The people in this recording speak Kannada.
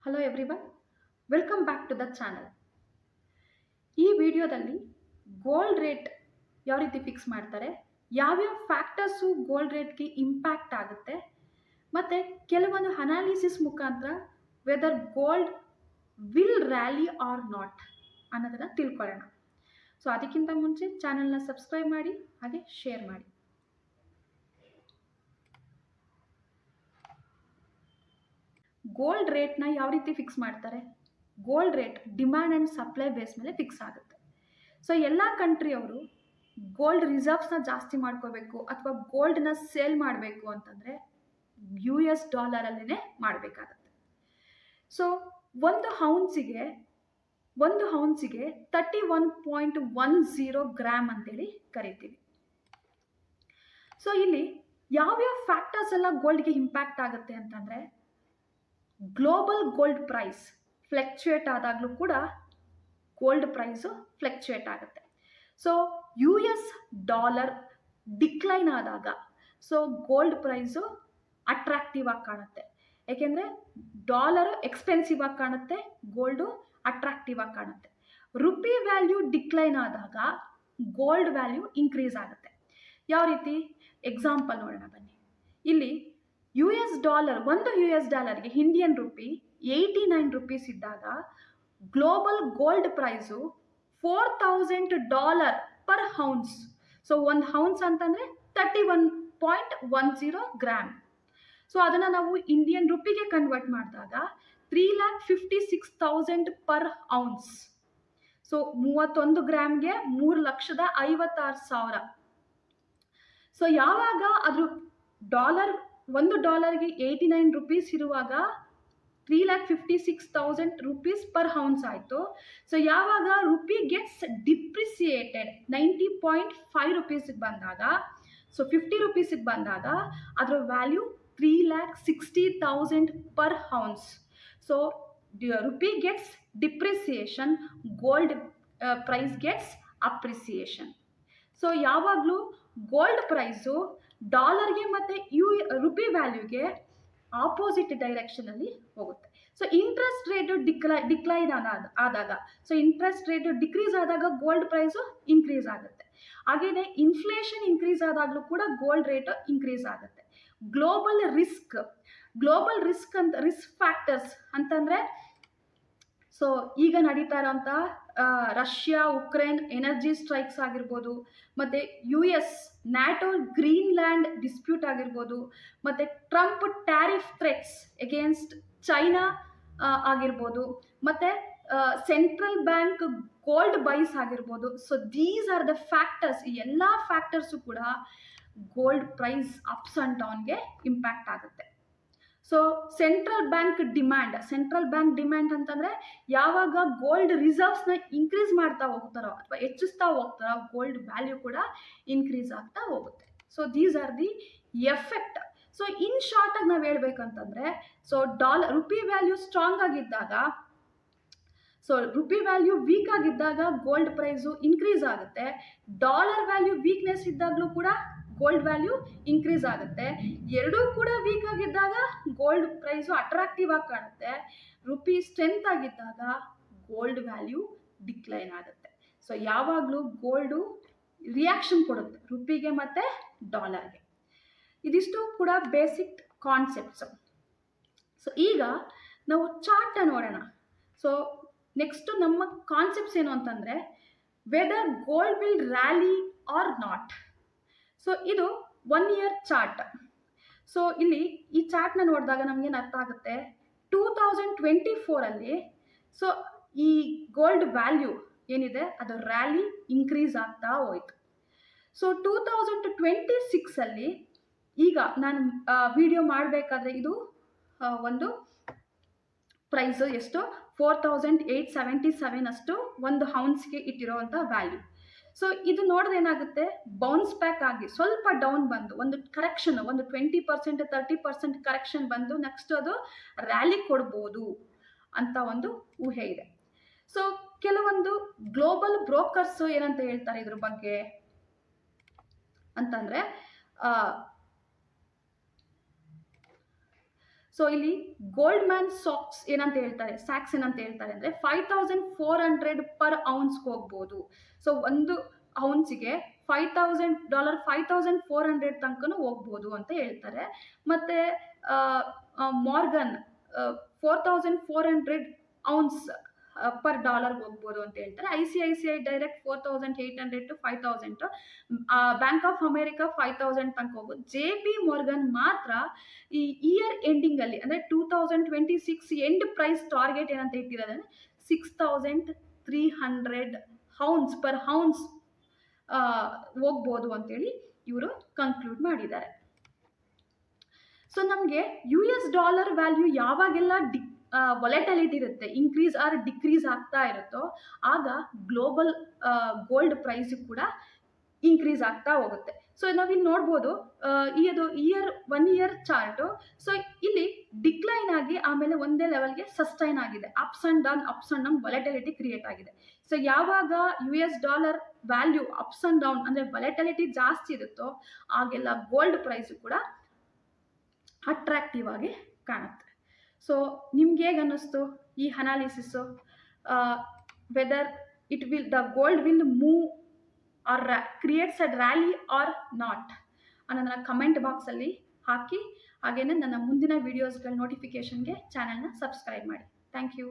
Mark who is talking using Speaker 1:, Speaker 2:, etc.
Speaker 1: Hello everyone, welcome back to the channel. ಈ ವಿಡಿಯೋದಲ್ಲಿ ಗೋಲ್ಡ್ ರೇಟ್ ಯಾವ ರೀತಿ ಫಿಕ್ಸ್ ಮಾಡ್ತಾರೆ, ಯಾವ್ಯಾವ ಫ್ಯಾಕ್ಟರ್ಸು ಗೋಲ್ಡ್ ರೇಟ್ಗೆ ಇಂಪ್ಯಾಕ್ಟ್ ಆಗುತ್ತೆ, ಮತ್ತು ಕೆಲವೊಂದು ಅನಾಲಿಸಿಸ್ ಮುಖಾಂತರ whether gold will rally or not ಅನ್ನೋದನ್ನು ತಿಳ್ಕೊಳ್ಳೋಣ. ಸೊ ಅದಕ್ಕಿಂತ ಮುಂಚೆ ಚಾನಲ್ನ ಸಬ್ಸ್ಕ್ರೈಬ್ ಮಾಡಿ ಹಾಗೆ ಶೇರ್ ಮಾಡಿ. ಗೋಲ್ಡ್ ರೇಟ್ನ ಯಾವ ರೀತಿ ಫಿಕ್ಸ್ ಮಾಡ್ತಾರೆ? Gold rate demand and supply base ಮೇಲೆ ಫಿಕ್ಸ್ ಆಗುತ್ತೆ. ಸೊ ಎಲ್ಲ ಕಂಟ್ರಿಯವರು ಗೋಲ್ಡ್ ರಿಸರ್ವ್ಸ್ನ ಜಾಸ್ತಿ ಮಾಡ್ಕೋಬೇಕು ಅಥವಾ ಗೋಲ್ಡ್ನ ಸೇಲ್ ಮಾಡಬೇಕು ಅಂತಂದರೆ US$ ಮಾಡಬೇಕಾಗತ್ತೆ. ಸೊ ಒಂದು ಹೌನ್ಸಿಗೆ 31.10 ಗ್ರಾಮ್ ಅಂತೇಳಿ ಕರಿತೀವಿ. ಸೊ ಇಲ್ಲಿ ಯಾವ್ಯಾವ ಫ್ಯಾಕ್ಟರ್ಸ್ ಎಲ್ಲ ಗೋಲ್ಡ್ಗೆ ಇಂಪ್ಯಾಕ್ಟ್ ಆಗುತ್ತೆ ಅಂತಂದರೆ, ಗ್ಲೋಬಲ್ ಗೋಲ್ಡ್ ಪ್ರೈಸ್ ಫ್ಲಕ್ಚುಯೇಟ್ ಆದಾಗಲೂ ಕೂಡ ಗೋಲ್ಡ್ ಪ್ರೈಸು ಫ್ಲಕ್ಚುಯೇಟ್ ಆಗುತ್ತೆ. ಸೊ $, ಡಿಕ್ಲೈನ್ ಆದಾಗ ಸೊ ಗೋಲ್ಡ್ ಪ್ರೈಸು ಅಟ್ರಾಕ್ಟಿವ್ ಆಗಿ ಕಾಣುತ್ತೆ. ಏಕೆಂದರೆ ಡಾಲರು ಎಕ್ಸ್ಪೆನ್ಸಿವ್ ಆಗಿ ಕಾಣುತ್ತೆ, ಗೋಲ್ಡು ಅಟ್ರಾಕ್ಟಿವ್ ಆಗಿ ಕಾಣುತ್ತೆ. ರುಪಿ ವ್ಯಾಲ್ಯೂ ಡಿಕ್ಲೈನ್ ಆದಾಗ ಗೋಲ್ಡ್ ವ್ಯಾಲ್ಯೂ ಇನ್ಕ್ರೀಸ್ ಆಗುತ್ತೆ. ಯಾವ ರೀತಿ ಎಕ್ಸಾಂಪಲ್ ನೋಡೋಣ ಬನ್ನಿ. ಇಲ್ಲಿ $1 ಇಂಡಿಯನ್ ರುಪಿ 89 ರೂಪೀಸ್ ಇದ್ದಾಗ global gold price $4,000 per ounce. So ಒಂದು ಹೌನ್ಸ್ ಅಂತಂದರೆ 31.10 ಗ್ರಾಮ್. ಸೊ ಅದನ್ನು ನಾವು ಇಂಡಿಯನ್ ರುಪಿಗೆ ಕನ್ವರ್ಟ್ ಮಾಡಿದಾಗ 3,56,000 ಪರ್ ಔನ್ಸ್. ಸೊ 31 ಗ್ರಾಮ್ಗೆ 3,56,000. ಸೊ ಯಾವಾಗ ಅದ್ರ $1ಗೆ 89 ರೂಪೀಸ್ ಇರುವಾಗ 3,56,000 ರೂಪೀಸ್ ಪರ್ ಹೌನ್ಸ್ ಆಯಿತು. ಸೊ ಯಾವಾಗ ರುಪಿ ಗೆಟ್ಸ್ ಡಿಪ್ರಿಸಿಯೇಟೆಡ್ 90.5 ರೂಪೀಸಿಗೆ ಬಂದಾಗ, ಸೊ 50 ರೂಪೀಸಿಗೆ ಬಂದಾಗ ಅದರ value 3,60,000 per ounce. So rupee gets depreciation, gold price gets appreciation. So ಯಾವಾಗಲೂ ಗೋಲ್ಡ್ ಪ್ರೈಸು ಡಾಲರ್ಗೆ ಮತ್ತು ರುಪಿ ವ್ಯಾಲ್ಯೂಗೆ ಆಪೋಸಿಟ್ ಡೈರೆಕ್ಷನಲ್ಲಿ ಹೋಗುತ್ತೆ. ಸೊ ಇಂಟ್ರೆಸ್ಟ್ ರೇಟು ಡಿಕ್ಲೈನ್ ಆದಾಗ, ಸೊ ಇಂಟ್ರೆಸ್ಟ್ ರೇಟು ಡಿಕ್ರೀಸ್ ಆದಾಗ ಗೋಲ್ಡ್ ಪ್ರೈಸು ಇನ್ಕ್ರೀಸ್ ಆಗುತ್ತೆ. ಹಾಗೆಯೇ ಇನ್ಫ್ಲೇಷನ್ ಇನ್ಕ್ರೀಸ್ ಆದಾಗಲೂ ಕೂಡ ಗೋಲ್ಡ್ ರೇಟು ಇನ್ಕ್ರೀಸ್ ಆಗುತ್ತೆ. ಗ್ಲೋಬಲ್ ರಿಸ್ಕ್ ಫ್ಯಾಕ್ಟರ್ಸ್ ಅಂತಂದರೆ, ಸೊ ಈಗ ನಡೀತಾ ಇರೋಂಥ ರಷ್ಯಾ ಉಕ್ರೇನ್ ಎನರ್ಜಿ ಸ್ಟ್ರೈಕ್ಸ್ ಆಗಿರ್ಬೋದು, ಮತ್ತು US ನ್ಯಾಟೋ ಗ್ರೀನ್ಲ್ಯಾಂಡ್ ಡಿಸ್ಪ್ಯೂಟ್ ಆಗಿರ್ಬೋದು, ಮತ್ತು Trump tariff threats against China ಆಗಿರ್ಬೋದು, ಮತ್ತು ಸೆಂಟ್ರಲ್ ಬ್ಯಾಂಕ್ ಗೋಲ್ಡ್ ಬೈಸ್ ಆಗಿರ್ಬೋದು. So these are the factors. ಈ ಎಲ್ಲ ಫ್ಯಾಕ್ಟರ್ಸು ಕೂಡ ಗೋಲ್ಡ್ ಪ್ರೈಸ್ ಅಪ್ಸ್ ಆ್ಯಂಡ್ ಡೌನ್ಗೆ ಇಂಪ್ಯಾಕ್ಟ್ ಆಗುತ್ತೆ. ಸೊ ಸೆಂಟ್ರಲ್ ಬ್ಯಾಂಕ್ ಡಿಮ್ಯಾಂಡ್ ಅಂತಂದರೆ ಯಾವಾಗ ಗೋಲ್ಡ್ ರಿಸರ್ವ್ಸ್ನ ಇನ್ಕ್ರೀಸ್ ಮಾಡ್ತಾ ಹೋಗ್ತಾರೋ ಅಥವಾ ಹೆಚ್ಚಿಸ್ತಾ ಹೋಗ್ತಾರೋ ಗೋಲ್ಡ್ ವ್ಯಾಲ್ಯೂ ಕೂಡ ಇನ್ಕ್ರೀಸ್ ಆಗ್ತಾ ಹೋಗುತ್ತೆ. So these are the effect. So in ಶಾರ್ಟಾಗಿ ನಾವು ಹೇಳ್ಬೇಕಂತಂದರೆ, ಸೊ ರುಪಿ ವ್ಯಾಲ್ಯೂ ಸ್ಟ್ರಾಂಗ್ ಆಗಿದ್ದಾಗ, ಸೊ ರುಪಿ ವ್ಯಾಲ್ಯೂ ವೀಕ್ ಆಗಿದ್ದಾಗ ಗೋಲ್ಡ್ ಪ್ರೈಸು ಇನ್ಕ್ರೀಸ್ ಆಗುತ್ತೆ. ಡಾಲರ್ ವ್ಯಾಲ್ಯೂ ವೀಕ್ನೆಸ್ ಇದ್ದಾಗಲೂ ಕೂಡ ಗೋಲ್ಡ್ ವ್ಯಾಲ್ಯೂ ಇನ್ಕ್ರೀಸ್ ಆಗುತ್ತೆ. ಎರಡೂ ಕೂಡ ವೀಕ್ ಆಗಿದ್ದಾಗ ಗೋಲ್ಡ್ ಪ್ರೈಸು ಅಟ್ರಾಕ್ಟಿವ್ ಆಗಿ ಕಾಣುತ್ತೆ. ರುಪಿ ಸ್ಟ್ರೆಂತ್ ಆಗಿದ್ದಾಗ ಗೋಲ್ಡ್ ವ್ಯಾಲ್ಯೂ ಡಿಕ್ಲೈನ್ ಆಗುತ್ತೆ. ಸೊ ಯಾವಾಗಲೂ ಗೋಲ್ಡು ರಿಯಾಕ್ಷನ್ ಕೊಡುತ್ತೆ ರುಪಿಗೆ ಮತ್ತು ಡಾಲರ್ಗೆ. ಇದಿಷ್ಟು ಕೂಡ ಬೇಸಿಕ್ ಕಾನ್ಸೆಪ್ಟ್ಸು. ಸೊ ಈಗ ನಾವು ಚಾರ್ಟ ನೋಡೋಣ. ಸೊ ನೆಕ್ಸ್ಟು ನಮ್ಮ ಕಾನ್ಸೆಪ್ಟ್ಸ್ ಏನು ಅಂತಂದರೆ, whether gold will rally or not. So ಇದು 1 year ಚಾರ್ಟ್. ಸೊ ಇಲ್ಲಿ ಈ ಚಾರ್ಟ್ನ ನೋಡಿದಾಗ ನಮಗೇನು ಅರ್ಥ ಆಗುತ್ತೆ, 2024 ಸೊ ಈ ಗೋಲ್ಡ್ ವ್ಯಾಲ್ಯೂ ಏನಿದೆ ಅದು ರ್ಯಾಲಿ ಇನ್ಕ್ರೀಸ್ ಆಗ್ತಾ ಹೋಯಿತು. ಸೊ 2026 ಈಗ ನಾನು ವಿಡಿಯೋ ಮಾಡಬೇಕಾದ್ರೆ ಇದು ಒಂದು ಪ್ರೈಸು ಎಷ್ಟು 4,877 ಅಷ್ಟು ಒಂದು ಹೌನ್ಸ್ಗೆ ಇಟ್ಟಿರೋವಂಥ ವ್ಯಾಲ್ಯೂ. ಸೊ ಇದು ನೋಡಿದ್ರೆ ಏನಾಗುತ್ತೆ, ಬೌನ್ಸ್ ಬ್ಯಾಕ್ ಆಗಿ ಸ್ವಲ್ಪ ಡೌನ್ ಬಂದು ಒಂದು ಕರೆಕ್ಷನ್, ಒಂದು 20% 30% ಕರೆಕ್ಷನ್ ಬಂದು ನೆಕ್ಸ್ಟ್ ಅದು ರ್ಯಾಲಿ ಕೊಡ್ಬೋದು ಅಂತ ಒಂದು ಊಹೆ ಇದೆ. ಸೊ ಕೆಲವೊಂದು ಗ್ಲೋಬಲ್ ಬ್ರೋಕರ್ಸು ಏನಂತ ಹೇಳ್ತಾರೆ ಇದ್ರ ಬಗ್ಗೆ ಅಂತಂದರೆ, ಸೊ ಇಲ್ಲಿ ಗೋಲ್ಡ್ಮ್ಯಾನ್ ಸ್ಯಾಕ್ಸ್ ಏನಂತ ಹೇಳ್ತಾರೆ ಅಂದರೆ 5400 ಪರ್ ಔನ್ಸ್ಗೆ ಹೋಗ್ಬೋದು. ಸೊ ಒಂದು ಔನ್ಸಿಗೆ $5,000 5400 ತನಕನೂ ಹೋಗ್ಬೋದು ಅಂತ ಹೇಳ್ತಾರೆ. ಮತ್ತು ಮಾರ್ಗನ್ 4400 ಔನ್ಸ್ ಪರ್ ಡಾಲರ್ಗೆ ಹೋಗ್ಬೋದು ಅಂತ ಹೇಳ್ತಾರೆ. ICICI direct 4800 to 5000, bank of America 5000 ತನಕ ಹೋಗ್ಬೋದು. JP Morgan ಮಾತ್ರ ಈ ಇಯರ್ ಎಂಡಿಂಗಲ್ಲಿ ಅಂದರೆ 2026 ಎಂಡ್ ಪ್ರೈಸ್ ಟಾರ್ಗೆಟ್ ಏನಂತ ಇಟ್ಟಿರೋದ್ರೆ 6300 ಔನ್ಸ್ ಪರ್ ಔನ್ಸ್ ಹೋಗ್ಬೋದು ಅಂತೇಳಿ ಇವರು ಕನ್ಕ್ಲೂಡ್ ಮಾಡಿದ್ದಾರೆ. ಸೊ ನಮಗೆ US ಡಾಲರ್ ವ್ಯಾಲ್ಯೂ ಯಾವಾಗೆಲ್ಲ ವೊಲೆಟಿಲಿಟಿ ಇರುತ್ತೆ, ಇನ್ಕ್ರೀಸ್ ಆರ್ ಡಿಕ್ರೀಸ್ ಆಗ್ತಾ ಇರುತ್ತೋ ಆಗ ಗ್ಲೋಬಲ್ ಗೋಲ್ಡ್ ಪ್ರೈಸ್ ಕೂಡ ಇನ್ಕ್ರೀಸ್ ಆಗ್ತಾ ಹೋಗುತ್ತೆ. ಸೊ ನಾವಿಲ್ಲಿ ನೋಡ್ಬೋದು ಇದು ಒನ್ ಇಯರ್ ಚಾರ್ಟು. ಸೊ ಇಲ್ಲಿ ಡಿಕ್ಲೈನ್ ಆಗಿ ಆಮೇಲೆ ಒಂದೇ ಲೆವೆಲ್ಗೆ ಸಸ್ಟೈನ್ ಆಗಿದೆ. ಅಪ್ಸ್ ಅಂಡ್ ಡೌನ್ ವೊಲೆಟಿಲಿಟಿ ಕ್ರಿಯೇಟ್ ಆಗಿದೆ. ಸೊ ಯಾವಾಗ US dollar value ups and down ಅಂದರೆ ವೊಲೆಟಿಲಿಟಿ ಜಾಸ್ತಿ ಇರುತ್ತೋ ಆಗೆಲ್ಲ ಗೋಲ್ಡ್ ಪ್ರೈಸು ಕೂಡ ಅಟ್ರಾಕ್ಟಿವ್ ಆಗಿ ಕಾಣುತ್ತೆ. ಸೊ ನಿಮ್ಗೆ ಹೇಗೆ ಅನ್ನಿಸ್ತು ಈ analysis? Whether the gold will move or creates a rally or not ಅನ್ನೋದನ್ನ ಕಮೆಂಟ್ ಬಾಕ್ಸಲ್ಲಿ ಹಾಕಿ. ಹಾಗೆಯೇ ನನ್ನ ಮುಂದಿನ ವೀಡಿಯೋಸ್ಗಳ ನೋಟಿಫಿಕೇಷನ್ಗೆ ಚಾನಲ್ನ ಸಬ್ಸ್ಕ್ರೈಬ್ ಮಾಡಿ. Thank you.